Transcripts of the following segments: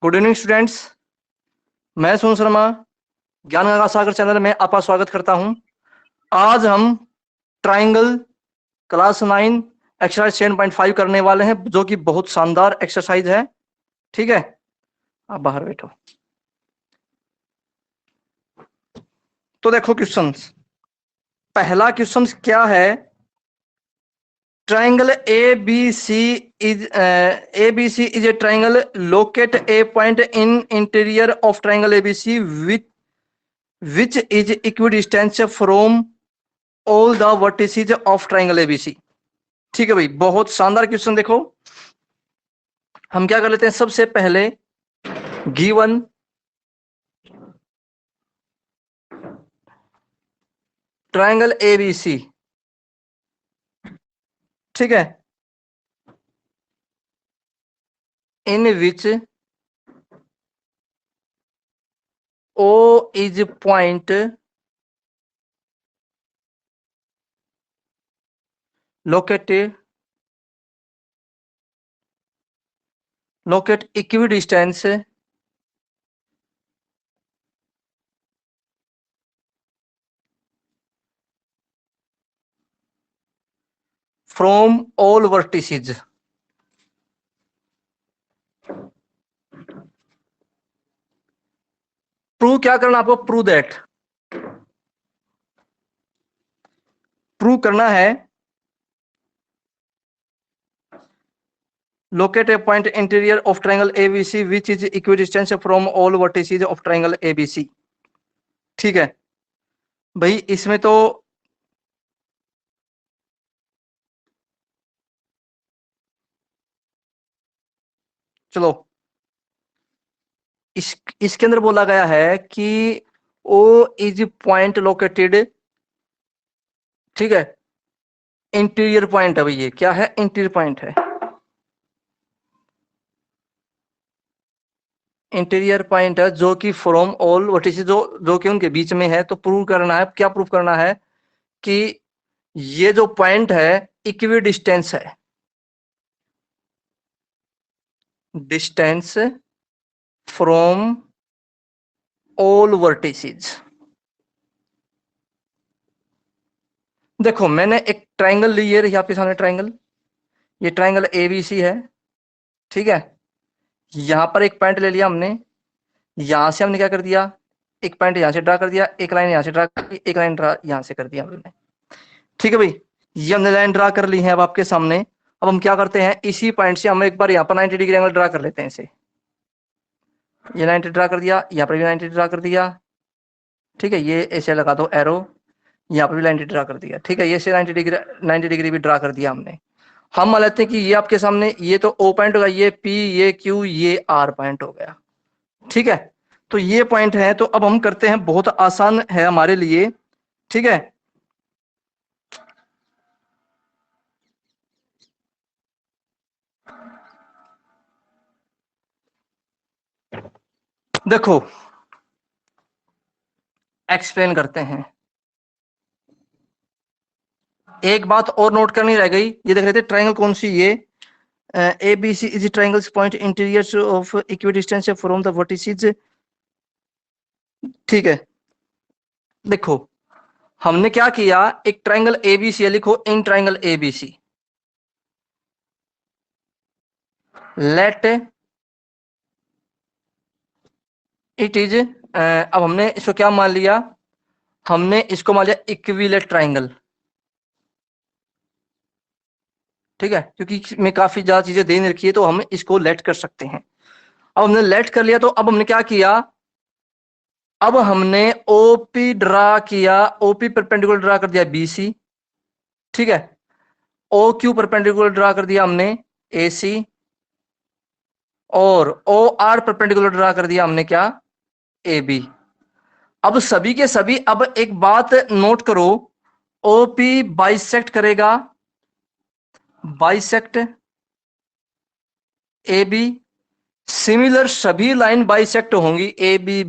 Good evening students. मैं सुन शर्मा ज्ञान Ganga Sagar channel में आपका स्वागत करता हूं। आज हम ट्राइंगल क्लास 9 एक्सरसाइज 7.5 करने वाले हैं, जो कि बहुत शानदार एक्सरसाइज है। ठीक है, आप बाहर बैठो। तो देखो क्वेश्चंस। पहला क्वेश्चन क्या है? Triangle ABC is a triangle. Locate a point in interior of triangle ABC which is equidistant from all the vertices of triangle ABC. ठीक है भाई, बहुत शानदार क्वेश्चन। देखो हम क्या कर लेते हैं, सबसे पहले गिवन ट्राइंगल ABC, ठीक है, इन विच O is point located locate equidistance from all vertices. Prove क्या करना आपको? प्रूव दैट, प्रूव करना है locate a point interior of triangle ABC which is equidistant from all vertices of triangle ABC. ठीक है भाई, इसमें तो चलो इसके अंदर बोला गया है कि O इज पॉइंट लोकेटेड, ठीक है, इंटीरियर पॉइंट है भाई। ये क्या है? इंटीरियर पॉइंट है। इंटीरियर पॉइंट है जो कि फ्रॉम ऑल वर्टिसेस जो कि उनके बीच में है। तो प्रूव करना है, क्या प्रूव करना है कि ये जो पॉइंट है इक्वी डिस्टेंस है, डिस्टेंस फ्रॉम ऑल वर्टिसेस। देखो मैंने एक ट्राइंगल ली है, आपके सामने ट्राइंगल, ये ट्राइंगल ABC है, ठीक है। यहां पर एक पॉइंट ले लिया हमने, यहां से हमने क्या कर दिया, एक पॉइंट यहां से ड्रा कर दिया, एक लाइन यहां से ड्रा कर दी, एक लाइन ड्रा यहां से कर दिया हमने। ठीक है भाई, ये हमने लाइन ड्रा कर ली है अब आपके सामने। अब हम क्या करते हैं, इसी पॉइंट से हम एक बार यहाँ पर 90 डिग्री एंगल ड्रा कर लेते हैं इसे। ये 90 ड्रा कर दिया, यहाँ पर भी 90 ड्रा कर दिया, ठीक है। ये ऐसे लगा दो एरो, यहाँ पर भी 90 ड्रा कर दिया, ठीक है। ये से 90 डिग्री भी ड्रा कर दिया हमने। हम मान लेते हैं कि ये आपके सामने ये तो O पॉइंट होगा, ये P, ये Q, ये R पॉइंट हो गया, ठीक है। तो ये पॉइंट है, तो अब हम करते हैं, बहुत आसान है हमारे लिए, ठीक है। देखो एक्सप्लेन करते हैं। एक बात और नोट करनी रह गई, ये देख रहे थे ट्राइंगल कौन सी, ये ABC is triangles point interior of equidistance from the vertices, ठीक है। देखो हमने क्या किया, एक ट्राइंगल ABC है, लिखो in triangle ABC let it is, अब हमने इसको क्या मान लिया, हमने इसको मान लिया इक्विलेट ट्राइंगल, ठीक है, क्योंकि इसमें काफी ज्यादा चीजें देने रखी है तो हम इसको लेट कर सकते हैं। अब हमने लेट कर लिया, तो अब हमने क्या किया, अब हमने OP ड्रा किया, OP परपेंडिकुलर ड्रा कर दिया BC, ठीक है। OQ परपेंडिकुलर ड्रा कर दिया हमने AC, और OR परपेंडिकुलर ड्रा कर दिया हमने क्या, AB। अब सभी के सभी, अब एक बात नोट करो, OP बाइसेक्ट करेगा, बाइसेक्ट AB, सिमिलर सभी लाइन बाइसेक्ट होंगी, AB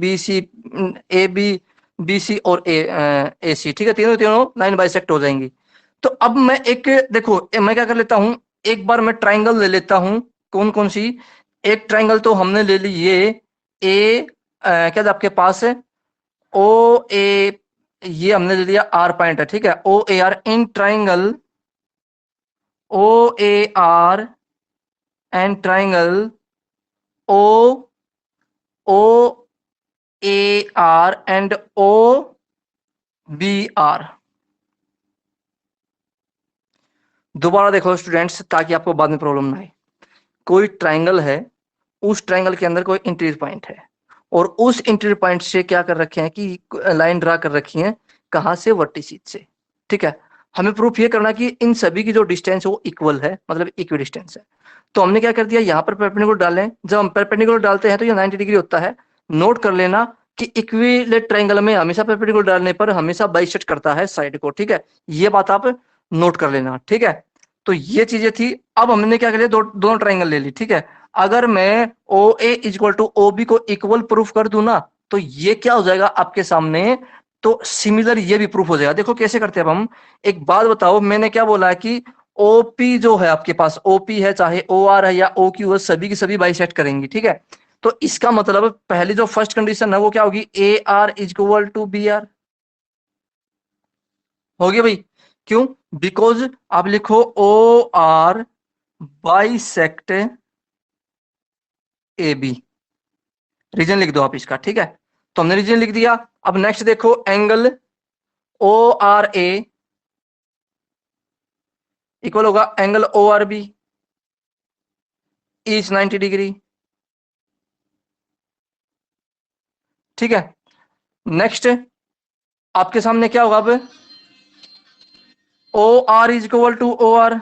BC और AC, ठीक है। तीनों तीनों लाइन बाइसेक्ट हो जाएंगी। तो अब मैं एक, देखो मैं क्या कर लेता हूं, एक बार मैं ट्राइंगल ले लेता हूं, कौन कौन सी? एक ट्राइंगल तो हमने ले ली ये ए, क्या था आपके पास ओ ए, ये हमने ले लिया आर पॉइंट है, ठीक है, O A R in triangle O A R and triangle O O A R and O B R. दोबारा देखो स्टूडेंट्स, ताकि आपको बाद में प्रॉब्लम ना आए। कोई ट्राइंगल है, उस ट्राइंगल के अंदर कोई इंटीरियर पॉइंट है, और उस इंटीरियर पॉइंट से क्या कर रखे हैं कि लाइन ड्रा कर रखी है, कहां से? वर्टिसिस से, ठीक है। हमें प्रूफ ये करना कि इन सभी की जो डिस्टेंस है वो इक्वल है, मतलब इक्वी डिस्टेंस है। तो हमने क्या कर दिया, यहाँ पर परपेंडिकुलर डालें। जब हम परपेंडिकुलर डालते हैं तो ये 90 डिग्री होता है। नोट कर लेना कि इक्विलेट ट्राइंगल में हमेशा परपेंडिकुलर डालने पर हमेशा बाइसेक्ट करता है साइड को, ठीक है। ये बात आप नोट कर लेना, ठीक है। तो ये चीजें थी। अब हमने क्या कर लिया, दोनों ट्राइंगल ले ली, ठीक है। अगर मैं ओ A equal to O B को इक्वल प्रूफ कर दूं ना, तो ये क्या हो जाएगा आपके सामने, तो सिमिलर ये भी प्रूफ हो जाएगा। देखो कैसे करते हैं अब हम। एक बात बताओ, मैंने क्या बोला है कि ओपी जो है आपके पास, ओपी है चाहे ओ आर है या ओ क्यू है, सभी की सभी बाइसेक्ट करेंगी, ठीक है। तो इसका मतलब पहली जो फर्स्ट कंडीशन है वो क्या होगी, A R equal to B R होगी भाई। क्यों? बिकॉज आप लिखो O R bisect A B, reason लिख दो आप इसका, ठीक है। तो हमने रीजन लिख दिया। अब नेक्स्ट देखो, angle O R A equal होगा angle O R B is 90 degree, ठीक है। नेक्स्ट आपके सामने क्या होगा अब, O R is equal to O R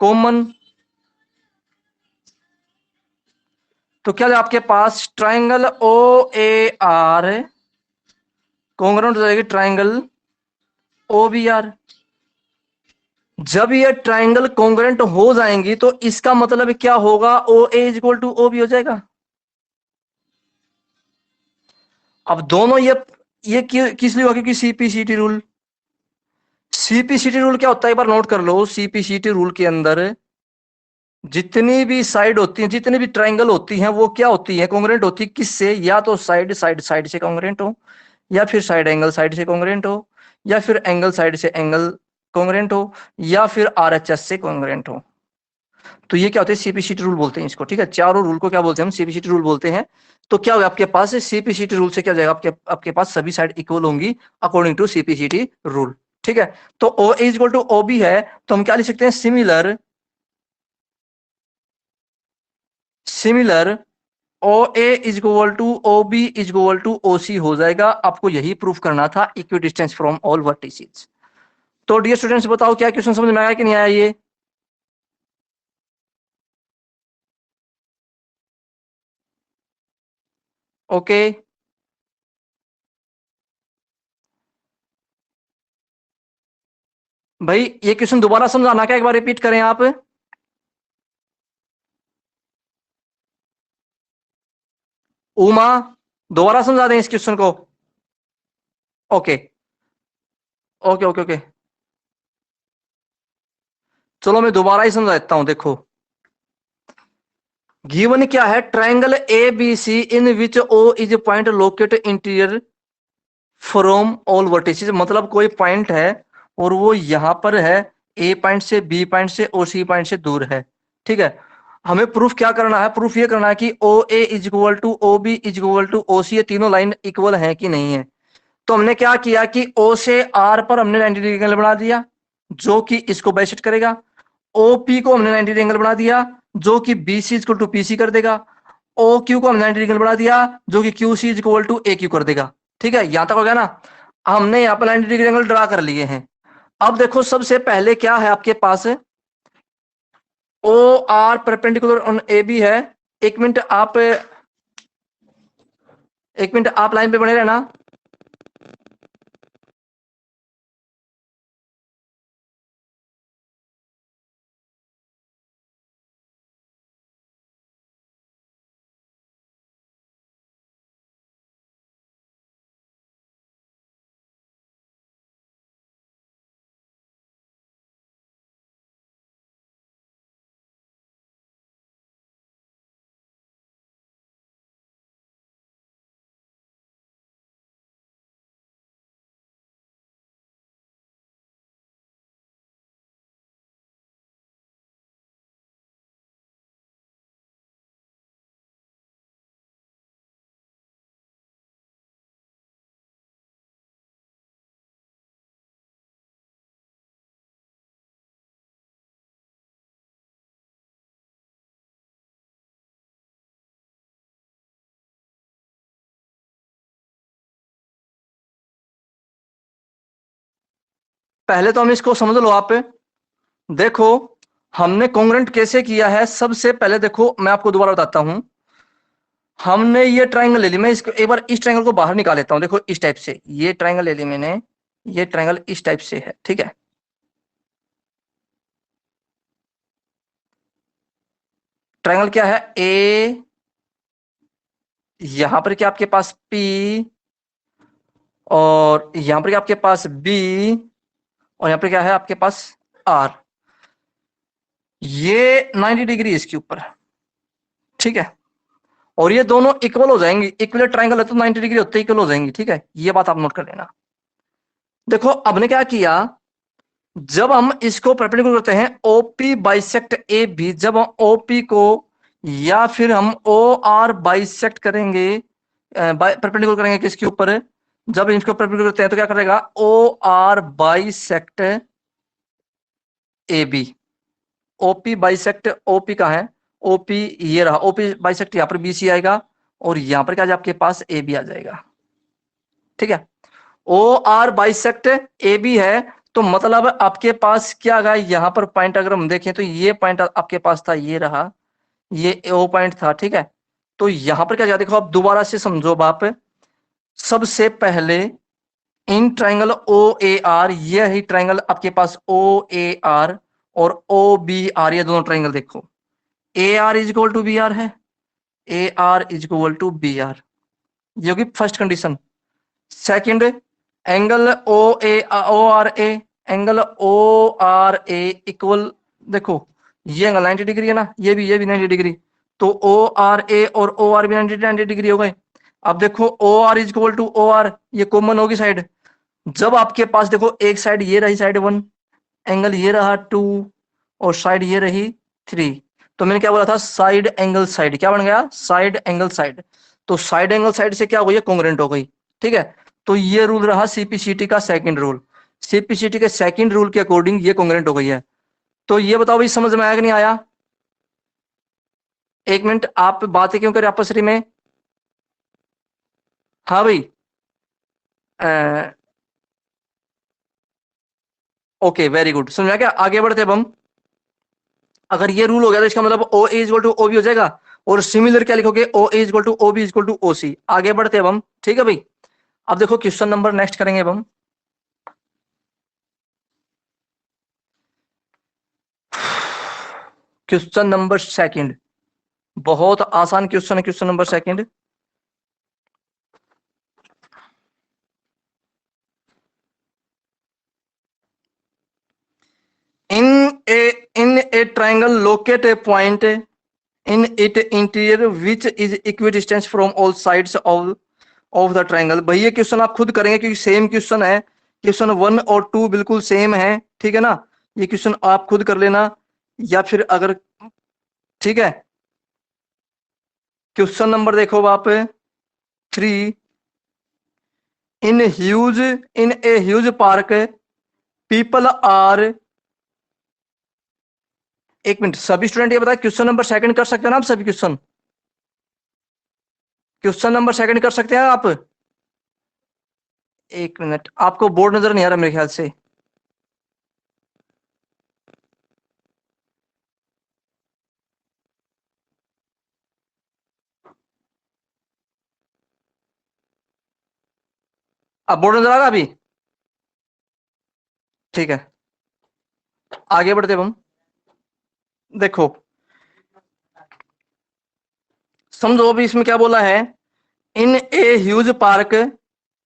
common. तो क्या है आपके पास, triangle O A R congruent हो जाएगी ट्राइंगल ओ बी आर। जब ये ट्राइंगल कॉन्ग्रुएंट हो जाएंगी तो इसका मतलब क्या होगा, O A is equal to O B हो जाएगा। अब दोनों ये किस लिए होगा, क्योंकि सीपीसीटी रूल। सीपीसीटी रूल क्या होता है, एक बार नोट कर लो। सीपीसीटी रूल के अंदर जितनी भी साइड होती हैं, जितनी भी ट्राइंगल होती हैं, वो क्या होती है, कॉन्ग्रुएंट होती है किससे? या तो साइड साइड साइड से कॉन्ग्रुएंट हो, या फिर साइड से कॉन्ग्रुएंट हो, या फिर एंगल साइड से एंगल कॉन्ग्रुएंट हो, या फिर आरएचएस से कॉन्ग्रुएंट हो। तो ये क्या होते हैं, सीपीसीटी रूल बोलते हैं इसको, ठीक है। चारों रूल को क्या बोलते हैं हम, सीपीसीटी रूल बोलते हैं। तो क्या होगा आपके पास, सीपीसीटी रूल से क्या जाएगा, आपके पास सभी साइड इक्वल होंगी अकॉर्डिंग टू सीपीसीटी रूल, ठीक है। तो O is equal to O B है, तो हम क्या लिख सकते हैं, similar similar O A is equal to O B is equal to O C हो जाएगा। आपको यही प्रूफ करना था, equi distance from all vertices. तो डियर स्टूडेंट्स बताओ, क्या क्वेश्चन समझ में आया कि नहीं आया ये? ओके भाई, ये क्वेश्चन दोबारा समझाना क्या, एक बार रिपीट करें आप। उमा, दोबारा समझा दें इस क्वेश्चन को। ओके ओके ओके ओके, चलो मैं दोबारा ही समझा देता हूं। देखो गिवन क्या है, triangle A B C in which O is point locate interior from all vertices. मतलब कोई पॉइंट है और वो यहां पर है, ए पॉइंट से, बी पॉइंट से और सी पॉइंट से दूर है, ठीक है। हमें प्रूफ क्या करना है, प्रूफ ये करना है कि O A is equal to O B is equal to O C, ये तीनों लाइन इक्वल है कि नहीं है। तो हमने क्या किया कि ओ से आर पर हमने 90 डिग्री एंगल बना दिया, जो कि इसको बाइसेक्ट करेगा। ओपी को हमने 90 डिग्री एंगल बना दिया, जो कि B C equal to P C कर देगा। ओ क्यू को हमने 90 डिग्री बना दिया, जो कि Q C equal to A Q कर देगा, ठीक है। यहां तक हो गया ना। हमने यहाँ पर 90 डिग्री एंगल ड्रा कर लिए हैं। अब देखो सबसे पहले क्या है आपके पास, O R perpendicular on A B है। एक मिनट आप, एक मिनट आप लाइन पे बने रहना। पहले तो हम इसको समझ लो आप। देखो हमने कॉन्ग्रुएंट कैसे किया है, सबसे पहले देखो मैं आपको दोबारा बताता हूं। हमने ये ट्राइंगल ले ली, मैं इसको एक बार इस ट्राइंगल को बाहर निकाल लेता हूं। देखो इस टाइप से ये ट्राइंगल ले ली मैंने, ये ट्राइंगल इस टाइप से है, ठीक है। ट्राइंगल क्या है, ए, यहां पर क्या आपके पास पी, और यहां पर क्या आपके पास बी, और यहां पर क्या है आपके पास आर। ये 90 डिग्री इसके ऊपर, ठीक है। और ये दोनों इक्वल हो जाएंगी, इक्वल ट्राइंगल है तो 90 डिग्री होते इक्वल हो जाएंगी, ठीक है। ये बात आप नोट कर लेना। देखो अब ने क्या किया, जब हम इसको परपेंडिकुलर करते हैं ओपी बाइसेक्ट ए बी, जब हम ओपी को या फिर हम ओ आर बाइसेक्ट करेंगे, परपेंडिकुलर करेंगे किसके ऊपर, जब इसको परपेंडिकुलर करते हैं तो क्या करेगा, O R bisect A B. OP bisect, OP का है, ओपी ये रहा, ओपी बाइसेक्ट यहां पर बीसी आएगा, और यहां पर क्या आपके पास ए बी आ जाएगा, ठीक है। O R bisect A B है, तो मतलब आपके पास क्या आएगा, यहां पर पॉइंट अगर हम देखें तो ये पॉइंट आपके पास था, ये रहा, ये ओ पॉइंट था, ठीक है। तो यहां पर क्या जाए, देखो आप दोबारा से समझो बाप। सबसे पहले इन ट्राइंगल ओ ए आर, ये ही ट्राइंगल आपके पास ओ ए आर और ओ बी आर, ये दोनों ट्राइंगल देखो, A R is equal to B R है, A R is equal to B R, ये होगी first condition. Second, angle O A O R A, angle O R A equal, देखो ये angle 90 degree है ना, ये भी 90 डिग्री, तो ओ आर ए और ओ आर भी 90 डिग्री हो गए। अब देखो O R is equal to O R, ये कॉमन होगी साइड, जब आपके पास देखो एक साइड ये रही साइड 1, एंगल ये रहा 2, और साइड ये रही 3, तो मैंने क्या बोला था, साइड एंगल साइड, क्या बन गया, साइड एंगल साइड। तो साइड एंगल साइड से क्या हो गई, कॉन्ग्रुएंट हो गई, ठीक है। तो ये रूल रहा सीपीसीटी का सेकंड रूल, सीपीसीटी के सेकंड रूल के अकॉर्डिंग ये कॉन्ग्रुएंट हो गई है। तो ये बताओ भाई समझ में आया कि नहीं आया। एक मिनट, आप बातें क्यों करें आपस में। हाँ भाई, ओके वेरी गुड, समझ में आया क्या, आगे बढ़ते अब हम। अगर ये रूल हो गया तो इसका मतलब O A equal to O B हो जाएगा, और सिमिलर क्या लिखोगे, O A equal to O B equal to O C. आगे बढ़ते अब हम, ठीक है भाई। अब देखो क्वेश्चन नंबर नेक्स्ट करेंगे अब हम। क्वेश्चन नंबर सेकंड, बहुत आसान क्वेश्चन है, question number second. In in a triangle locate a point in its interior which is equidistant from all sides of the triangle। भाई ये क्वेश्चन आप खुद करेंगे क्योंकि सेम क्वेश्चन है, क्वेश्चन 1 और 2 बिल्कुल सेम है, ठीक है ना। ये क्वेश्चन आप खुद कर लेना, या फिर अगर, ठीक है। क्वेश्चन नंबर देखो आप 3, in a huge park people are, एक मिनट सभी स्टूडेंट ये बताए क्वेश्चन नंबर सेकंड कर सकते हैं ना आप सभी क्वेश्चन, क्वेश्चन नंबर सेकंड कर सकते हैं आप। एक मिनट, आपको बोर्ड नजर नहीं आ रहा मेरे ख्याल से। अब बोर्ड नजर आ रहा अभी, ठीक है। आगे बढ़ते हम, देखो समझो अभी इसमें क्या बोला है, in a huge park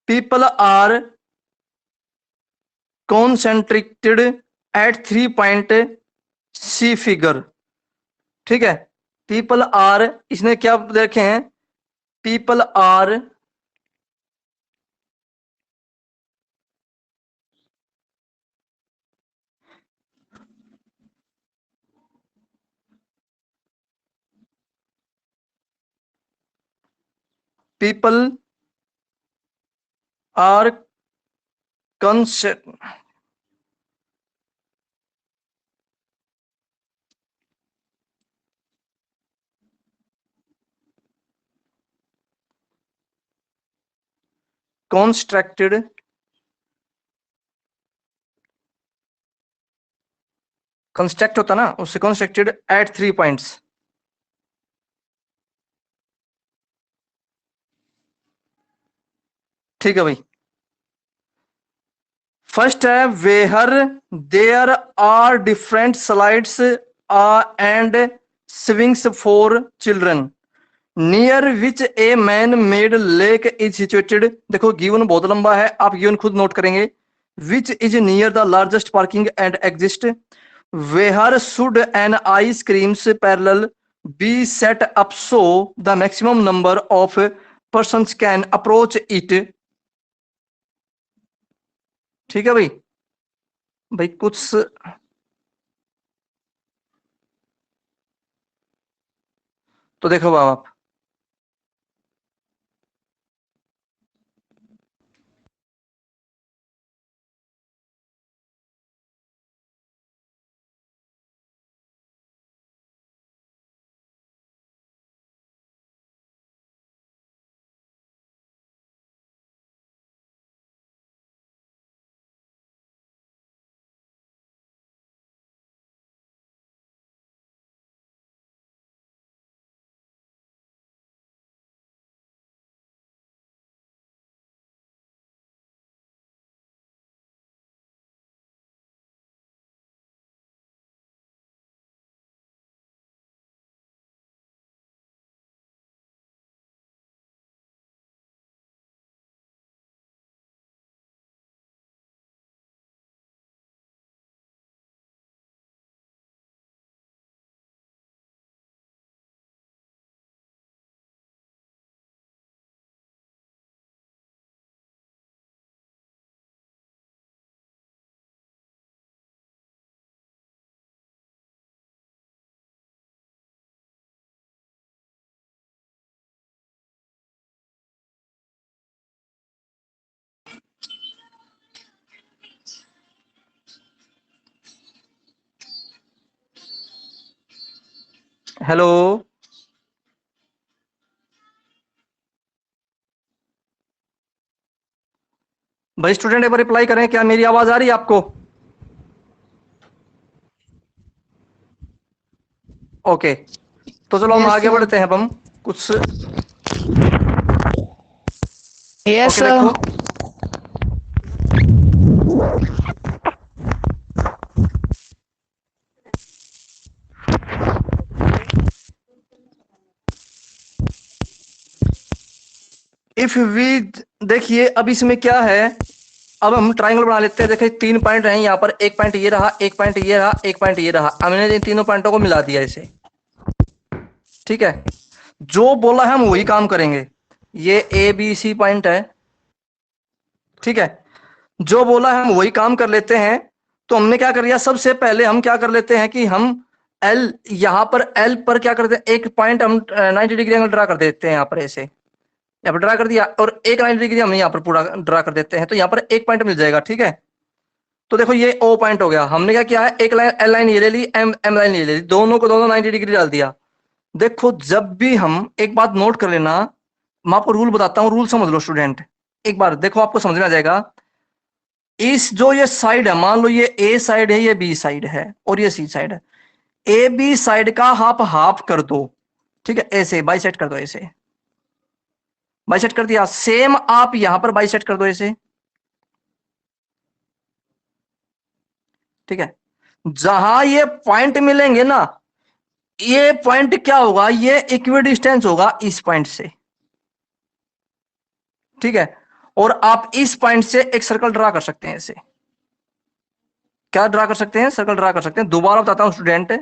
people are concentrated at 3 point C figure, ठीक है। पीपल आर, इसने क्या देखे हैं, people are, people are constructed construct होता ना, उससे कंस्ट्रक्टेड एट 3 पॉइंट्स। ठीक है भाई। फर्स्ट है where there are different slides and swings for children near which a man made lake is situated. देखो गिवन बहुत लंबा है, आप गिवन खुद नोट करेंगे। Which is near the largest parking and exist where should an ice creams parallel be set up so the maximum number of persons can approach it. ठीक है भाई। भाई कुछ तो देखो बाबा आप, हेलो भाई स्टूडेंट एक बार रिप्लाई करें, क्या मेरी आवाज आ रही है आपको? ओके, तो चलो हम यस आगे सर। बढ़ते हैं। अब हम कुछ यस ओके सर। देखो, इफ वी, देखिए अब इसमें क्या है, अब हम ट्राइंगल बना लेते हैं। देखिए 3 पॉइंट हैं यहाँ पर, एक पॉइंट ये रहा, एक पॉइंट ये रहा, एक पॉइंट ये रहा। हमने इन तीनों पॉइंटों को मिला दिया इसे। ठीक है, जो बोला है हम वही काम करेंगे। ये ए बी सी पॉइंट है। ठीक है, जो बोला है हम वही काम कर लेते हैं। तो हमने क्या कर लिया, सबसे पहले हम क्या कर लेते हैं कि हम एल, यहां पर एल पर क्या करते हैं, एक पॉइंट हम 90 डिग्री एंगल ड्रा कर देते हैं यहाँ पर ऐसे। यहाँ पर ड्रा कर दिया और एक 90 डिग्री हम यहाँ पर पूरा ड्रा कर देते हैं, तो यहाँ पर एक पॉइंट मिल जाएगा। ठीक है, तो देखो ये ओ पॉइंट हो गया। हमने क्या किया है, एक लाइन एल लाइन ये ले ली, एम एम लाइन ये ले ली, दोनों को दोनों 90 डिग्री डाल दिया। देखो जब भी हम, एक बात नोट कर लेना, मैं आपको रूल बताता हूँ, रूल समझ लो स्टूडेंट। एक बार देखो आपको समझ में आ जाएगा। इस जो ये साइड है, मान लो ये ए साइड है, ये बी साइड है और ये सी साइड है। ए बी साइड का हाफ हाफ कर दो। ठीक है, ऐसे बाइसेट कर दो, ऐसे बाइसेट कर दिया। सेम आप यहां पर बाइसेट कर दो ऐसे। ठीक है, जहां ये पॉइंट मिलेंगे ना, ये पॉइंट क्या होगा, ये इक्वी डिस्टेंस होगा इस पॉइंट से। ठीक है, और आप इस पॉइंट से एक सर्कल ड्रा कर सकते हैं ऐसे। क्या ड्रा कर सकते हैं, सर्कल ड्रा कर सकते हैं। दोबारा बताता हूं स्टूडेंट,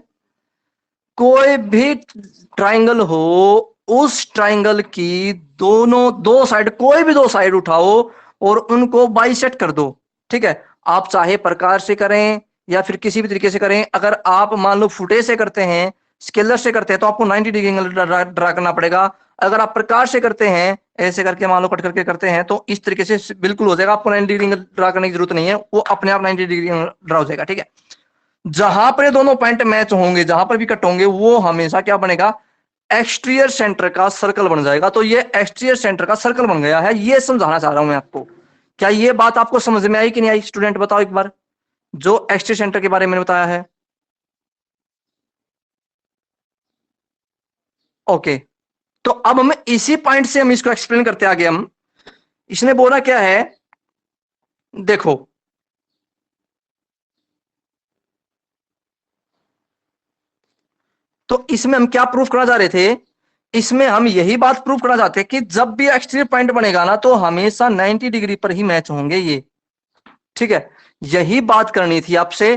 कोई भी ट्राइंगल हो, उस ट्राइंगल की दोनों दो साइड, कोई भी दो साइड उठाओ और उनको बाइसेट कर दो। ठीक है, आप चाहे प्रकार से करें या फिर किसी भी तरीके से करें। अगर आप मान लो फुटे से करते हैं, स्केलर से करते हैं, तो आपको 90 डिग्री एंगल ड्रा करना पड़ेगा। अगर आप प्रकार से करते हैं, ऐसे करके मान लो कट करके करते हैं, तो इस तरीके से बिल्कुल हो जाएगा। आपको 90 डिग्री एंगल ड्रा करने की जरूरत नहीं है, वो अपने आप 90 डिग्री ड्रा हो जाएगा। ठीक है, जहां पर दोनों पॉइंट मैच होंगे, जहां पर भी कट होंगे, वो हमेशा क्या बनेगा, एक्सटीरियर सेंटर का सर्कल बन जाएगा। तो ये एक्सटीरियर सेंटर का सर्कल बन गया है, ये समझाना चाह रहा हूं मैं आपको। क्या ये बात आपको समझ में आई कि नहीं आई? स्टूडेंट बताओ एक बार, जो एक्सटीरियर सेंटर के बारे में बताया है। ओके, तो अब हम इसी पॉइंट से हम इसको एक्सप्लेन करते आगे। हम इसने बोला क्या है, देखो तो इसमें हम क्या प्रूफ करना चाह रहे थे, इसमें हम यही बात प्रूफ करना चाहते हैं कि जब भी एक्सटीरियर पॉइंट बनेगा ना तो हमेशा 90 डिग्री पर ही मैच होंगे ये, ठीक है। यही बात करनी थी आपसे।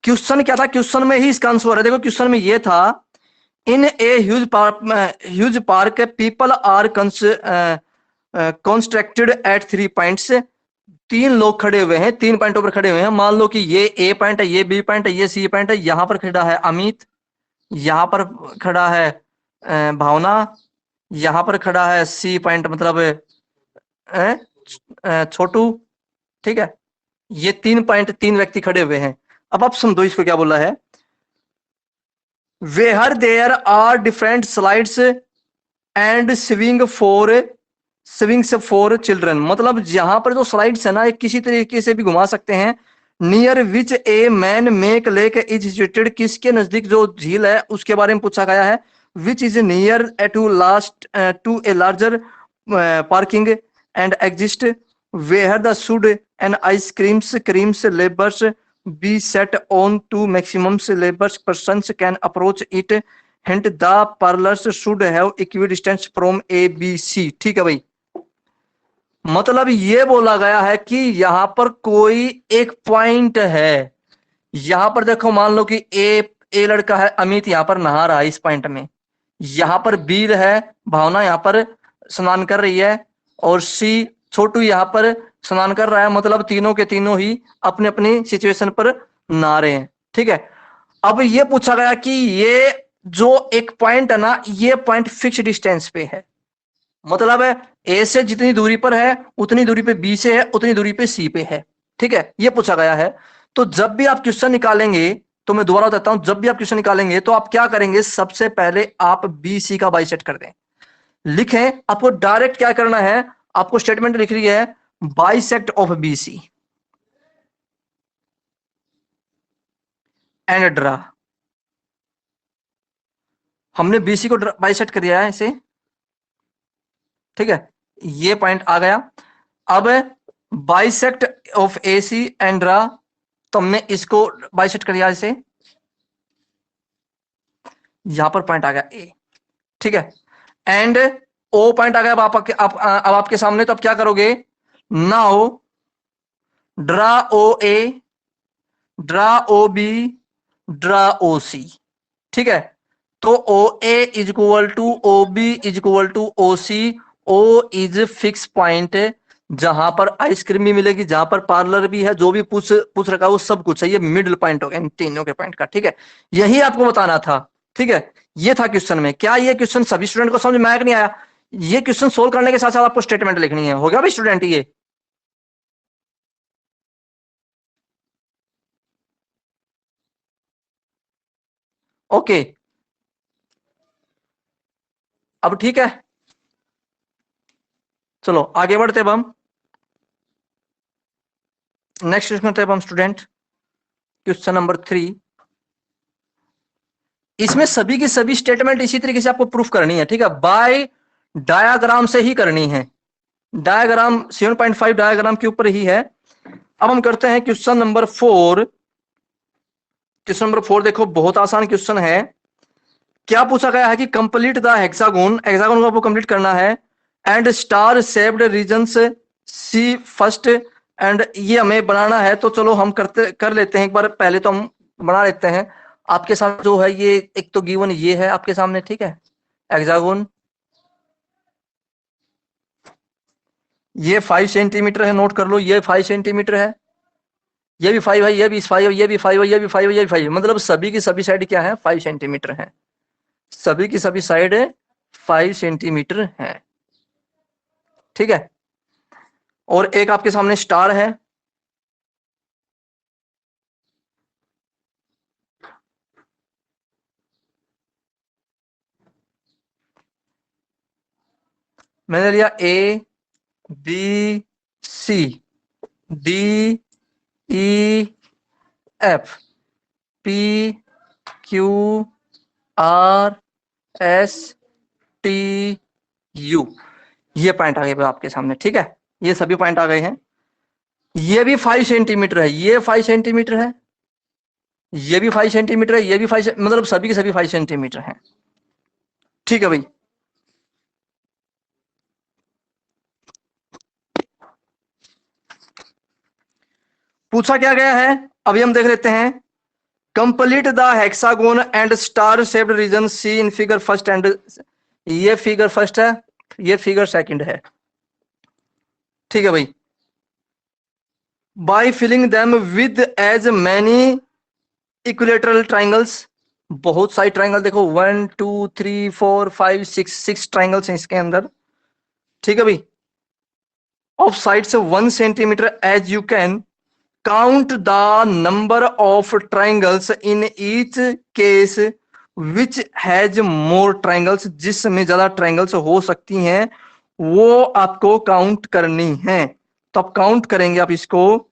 क्वेश्चन क्या था, क्वेश्चन में ही इसका आंसर है। देखो क्वेश्चन में ये था, in a huge park people are constructed at 3 points. 3 लोग खड़े हुए हैं, 3 पॉइंटों पर खड़े हुए हैं। मान लो कि ये ए पॉइंट है, ये बी पॉइंट है, ये सी पॉइंट है। यहां पर खड़ा है अमित, यहां पर खड़ा है भावना, यहां पर खड़ा है सी पॉइंट मतलब छोटू, ठीक है। ये 3 पॉइंट, 3 व्यक्ति खड़े हुए हैं। अब आप समझो इसको क्या बोला है, where there are different slides and swings for children. मतलब जहां पर जो स्लाइड्स है ना, एक किसी तरीके से भी घुमा सकते हैं। Near which a man make lake is situated, किसके नजदीक जो झील है उसके बारे में पूछा गया है। Which is near to last to a larger parking and exist, where the should an ice creams creams labours be set on to maximum labours persons can approach it, hint the parlours should have equi distance from A B C. ठीक है भाई, मतलब ये बोला गया है कि यहां पर कोई एक पॉइंट है। यहां पर देखो, मान लो कि ए लड़का है अमित, यहां पर नहा रहा है इस पॉइंट में। यहां पर बी है भावना, यहां पर स्नान कर रही है। और सी छोटू यहां पर स्नान कर रहा है। मतलब तीनों के तीनों ही अपने अपनी सिचुएशन पर नहा रहे हैं, ठीक है। अब ये पूछा गया कि ये जो एक पॉइंट है ना, ये पॉइंट फिक्स डिस्टेंस पे है। मतलब है ए से जितनी दूरी पर है उतनी दूरी पे बी से है, उतनी दूरी पे सी पे है, ठीक है। ये पूछा गया है। तो जब भी आप क्वेश्चन निकालेंगे, तो मैं दोबारा बताता हूं, जब भी आप क्वेश्चन निकालेंगे तो आप क्या करेंगे, सबसे पहले आप बी सी का बाइसेक्ट कर दें। लिखें, आपको डायरेक्ट क्या करना है, आपको स्टेटमेंट लिख रही है bisect of B C and draw. हमने बीसी को बाइसेक्ट कर दिया है इसे, ठीक है। ये पॉइंट आ गया। अब bisect of A C and draw, तो हमने इसको बाइसेक्ट कर दिया इसे, यहां पर पॉइंट आ गया ए, ठीक है। एंड ओ पॉइंट आ गया। अब आपके सामने, तो अब क्या करोगे, now draw O A, draw O B, draw O C, ठीक है। तो O A is equal to O B is equal to O C. O is fix point, जहां पर आइसक्रीम भी मिलेगी, जहां पर पार्लर भी है, जो भी पूछ पूछ रखा है वो सब कुछ है। ये मिडिल पॉइंट हो गया इन तीनों के पॉइंट का, ठीक है। यही आपको बताना था, ठीक है। ये था क्वेश्चन में। क्या ये क्वेश्चन सभी स्टूडेंट को समझ में आया कि नहीं आया? ये क्वेश्चन सोल्व करने के साथ साथ आपको स्टेटमेंट लिखनी है। हो गया भाई स्टूडेंट ये? ओके, अब ठीक है, चलो आगे बढ़ते। अब हम नेक्स्ट क्वेश्चन करते हैं हम स्टूडेंट, क्वेश्चन नंबर 3। इसमें सभी की सभी स्टेटमेंट इसी तरीके से आपको प्रूफ करनी है, ठीक है। बाय डायाग्राम से ही करनी है। डायाग्राम 7.5 डायाग्राम के ऊपर ही है। अब हम करते हैं क्वेश्चन नंबर 4। क्वेश्चन नंबर 4 देखो, बहुत आसान क्वेश्चन है। क्या पूछा गया है कि कंप्लीट द हेक्सागोन, हेक्सागोन को आपको कंप्लीट करना है। And star shaped regions see first, and ये हमें बनाना है। तो चलो हम कर लेते हैं एक बार, पहले तो हम बना लेते हैं। आपके साथ जो है ये एक तो गिवन ये है आपके सामने, ठीक है, हेक्सागोन। ये 5 सेंटीमीटर है, नोट कर लो, ये 5 सेंटीमीटर है। ये भी 5 है, ये भी 5 है, ये भी 5 है, ये भी 5 है, ये भी 5 है। मतलब सभी की सभी साइड क्या है, 5 सेंटीमीटर है। सभी की सभी साइड 5 सेंटीमीटर है, ठीक है। और एक आपके सामने स्टार है। मैंने लिया A B C D E F P Q R S TU, ये पॉइंट आ गए आपके सामने, ठीक है, ये सभी पॉइंट आ गए हैं। ये भी 5 सेंटीमीटर है, ये 5 सेंटीमीटर है, ये भी 5 सेंटीमीटर है, ये भी 5, मतलब सभी के सभी 5 सेंटीमीटर हैं, ठीक है भाई। पूछा क्या गया है, अभी हम देख लेते हैं। Complete the hexagon and star shaped region see in figure first and, ये फिगर फर्स्ट है, ये फिगर सेकंड है, ठीक है भाई। By filling them with as many equilateral triangles, बहुत सारी ट्राइंगल देखो, 1 2 3 4 5 6 ट्राइंगल्स हैं इसके अंदर, ठीक है भाई। Of sides 1 centimetre as you can count the number of triangles in each case which has more triangles, जिसमें ज्यादा ट्राइंगल्स हो सकती हैं वो आपको काउंट करनी है। तो आप काउंट करेंगे आप इसको,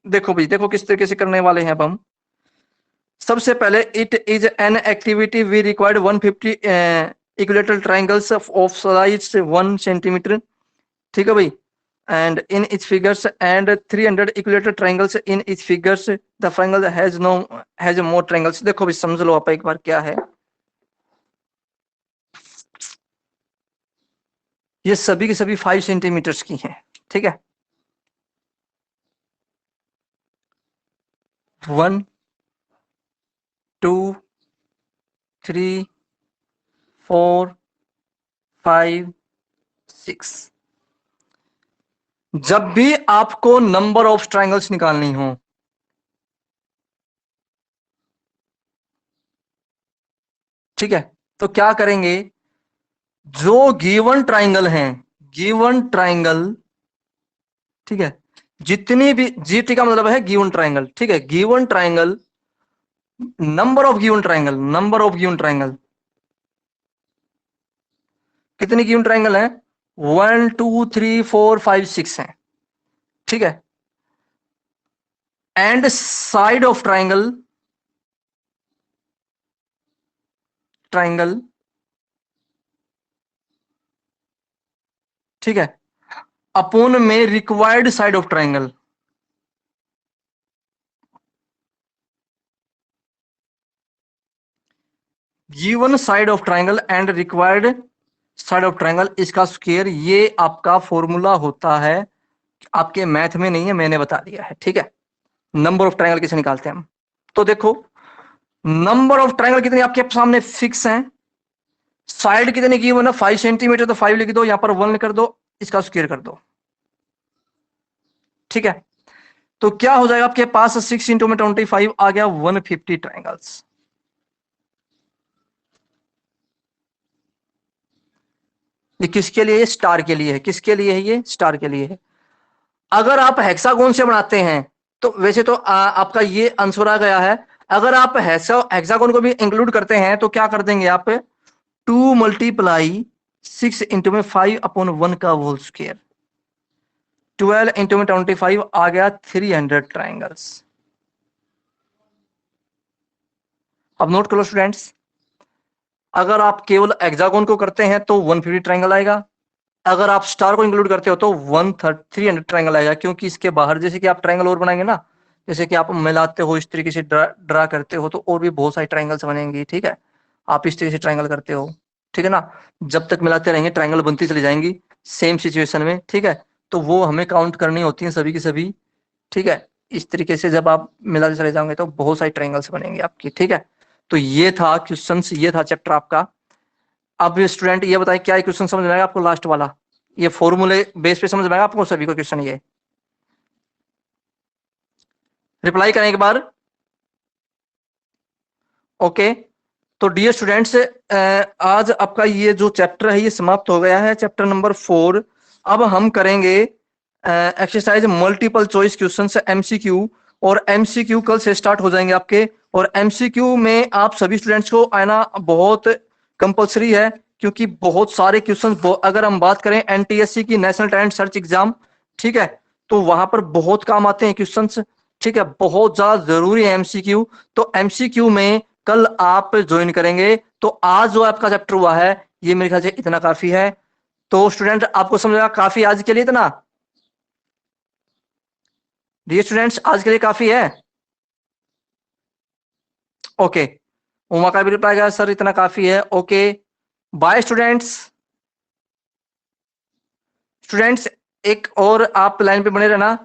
देखो भाई, देखो किस तरीके से करने वाले हैं अब हम। सबसे पहले it is an activity we required 150 equilateral triangles of size 1 centimetre, ठीक है भाई, and in its figures and 300 equilateral triangles in its figures, the triangle has more triangles। देखो भी समझ लो आप एक बार क्या है, ये सभी की सभी 5 सेंटीमीटर्स की हैं, ठीक है। 1 2 3 4 5 6। जब भी आपको नंबर ऑफ ट्राइंगल्स निकालनी हो, ठीक है, तो क्या करेंगे, जो गिवन ट्राइंगल हैं, गिवन ट्राइंगल, ठीक है, जितनी भी, जीटी का मतलब है गिवन ट्राइंगल, ठीक है, given triangle, number of given triangle, number of given triangle, कितनी गिवन ट्राइंगल है, 1 2 3 4 5 6 है, ठीक है। And side of triangle, triangle, ठीक है, अपॉन में required side of triangle, given side of triangle and required side of triangle, इसका square, ये आपका फॉर्मूला होता है, आपके मैथ में नहीं है, मैंने बता दिया है, ठीक है। नंबर ऑफ ट्राइंगल कैसे निकालते हैं हम, तो देखो नंबर ऑफ ट्राइंगल कितने आपके सामने फिक्स हैं, साइड कितने की ना 5 सेंटीमीटर, तो 5 लिख दो, यहां पर 1 कर दो, इसका स्क्वायर कर दो, ठीक है। तो क्या हो जाएगा आपके पास, 6 इंटू में 25 आ गया, 150 ट्राइंगल्स। ये किसके लिए, स्टार के लिए है, किसके लिए है, ये स्टार के लिए है। अगर आप हेक्सागोन से बनाते हैं तो वैसे तो आपका ये आंसर आ गया है। अगर आप हेक्सागोन को भी इंक्लूड करते हैं तो क्या कर देंगे आप, 2 मल्टीप्लाई 6 इंटू में 5 अपॉन 1 का होल स्क्वायर, 12 इंटू में 25 आ गया 300 ट्राइंगल्स। अब नोट करो स्टूडेंट्स, अगर आप केवल हेक्सागोन को करते हैं तो 150 ट्राइंगल आएगा, अगर आप स्टार को इंक्लूड करते हो तो 300 ट्राइंगल आएगा, क्योंकि इसके बाहर जैसे कि आप ट्राइंगल और बनाएंगे ना, जैसे कि आप मिलाते हो इस तरीके से ड्रा करते हो, तो और भी बहुत सारी ट्राइंगल्स बनेंगी, ठीक है। आप इस तरीके से ट्राइंगल करते हो, ठीक है ना, जब तक मिलाते रहेंगे ट्राइंगल बनती चली जाएंगी सेम सिचुएशन में, ठीक है। तो वो हमें काउंट करनी होती है सभी की सभी, ठीक है। इस तरीके से जब आप मिलाते चले जाओगे तो बहुत सारी ट्राइंगल्स बनेंगी आपकी, ठीक है। तो ये था क्वेश्चन, ये था चैप्टर आपका। अब स्टूडेंट ये बताएं क्या क्वेश्चन समझ में आएगा आपको, लास्ट वाला, ये फॉर्मूले बेस पे समझ में आएगा आपको सभी को क्वेश्चन, ये रिप्लाई करें एक बार, ओके। तो डियर स्टूडेंट्स, आज आपका ये जो चैप्टर है ये समाप्त हो गया है, चैप्टर नंबर 4। अब हम करेंगे exercise multiple choice questions, MCQ, और एमसीक्यू कल से स्टार्ट हो जाएंगे आपके। और एमसीक्यू में आप सभी स्टूडेंट्स को आना बहुत कंपलसरी है, क्योंकि बहुत सारे क्वेश्चन, अगर हम बात करें एनटीएससी की, नेशनल टैलेंट सर्च एग्जाम, ठीक है, तो वहां पर बहुत काम आते हैं क्वेश्चंस, ठीक है, बहुत ज्यादा जरूरी है एमसीक्यू। तो एमसीक्यू में कल आप ज्वाइन करेंगे तो आज जो आपका चैप्टर हुआ है ये मेरे ख्याल से इतना काफी है। तो स्टूडेंट आपको समझा काफी आज के लिए इतना? डियर स्टूडेंट्स आज के लिए काफी है? ओके, उमा का भी रिप्लाई गया सर इतना काफी है। Okay bye students. स्टूडेंट्स एक और आप लाइन पे बने रहना।